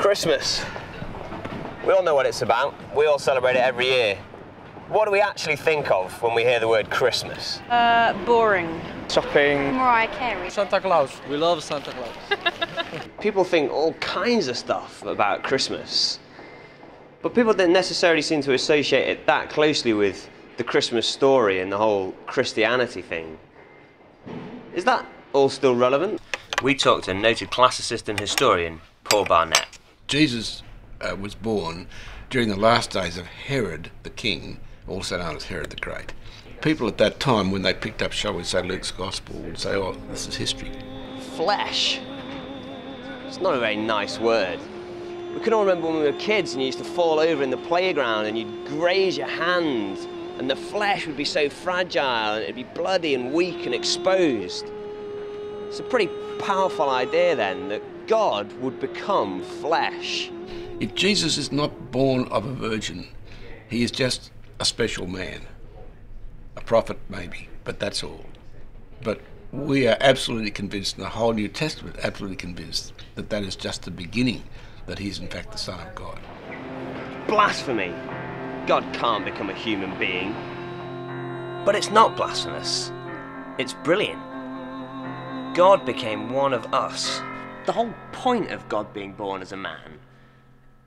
Christmas. We all know what it's about. We all celebrate it every year. What do we actually think of when we hear the word Christmas? Boring. Shopping. Mariah Carey. Santa Claus. We love Santa Claus. People think all kinds of stuff about Christmas, but people don't necessarily seem to associate it that closely with the Christmas story and the whole Christianity thing. Is that all still relevant? We talked to noted classicist and historian Paul Barnett. Jesus was born during the last days of Herod the king, also known as Herod the Great. People at that time, when they picked up, shall we say, Luke's Gospel, would say, oh, this is history. Flesh. It's not a very nice word. We can all remember when we were kids and you used to fall over in the playground and you'd graze your hand and the flesh would be so fragile and it'd be bloody and weak and exposed. It's a pretty powerful idea then that God would become flesh. If Jesus is not born of a virgin, he is just a special man. A prophet maybe, but that's all. But we are absolutely convinced, and the whole New Testament absolutely convinced, that that is just the beginning, that he is in fact the Son of God. Blasphemy! God can't become a human being. But it's not blasphemous. It's brilliant. God became one of us. The whole point of God being born as a man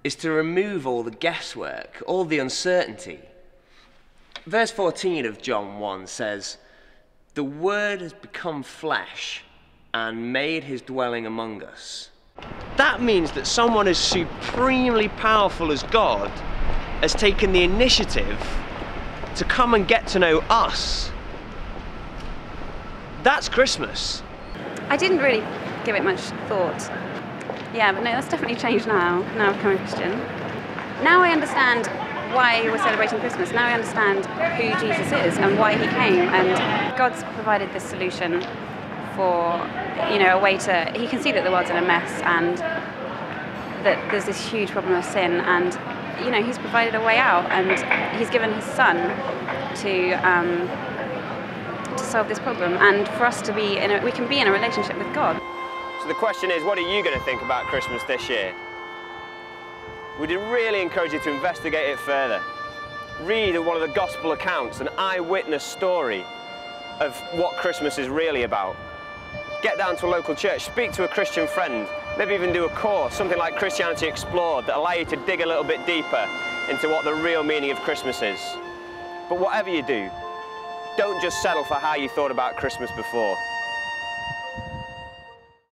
is to remove all the guesswork, all the uncertainty. Verse 14 of John 1 says, "The Word has become flesh and made his dwelling among us." That means that someone as supremely powerful as God has taken the initiative to come and get to know us. That's Christmas. I didn't really give it much thought. Yeah, but no, that's definitely changed now I've become a Christian. Now I understand why we're celebrating Christmas. Now I understand who Jesus is and why he came. And God's provided this solution for, a way to... He can see that the world's in a mess and that there's this huge problem of sin, and, he's provided a way out, and he's given his son to solve this problem, and for us to be we can be in a relationship with God. So the question is, what are you going to think about Christmas this year? We'd really encourage you to investigate it further. Read one of the gospel accounts, an eyewitness story of what Christmas is really about. Get down to a local church, speak to a Christian friend, maybe even do a course, something like Christianity Explored, that allow you to dig a little bit deeper into what the real meaning of Christmas is. But whatever you do, don't just settle for how you thought about Christmas before.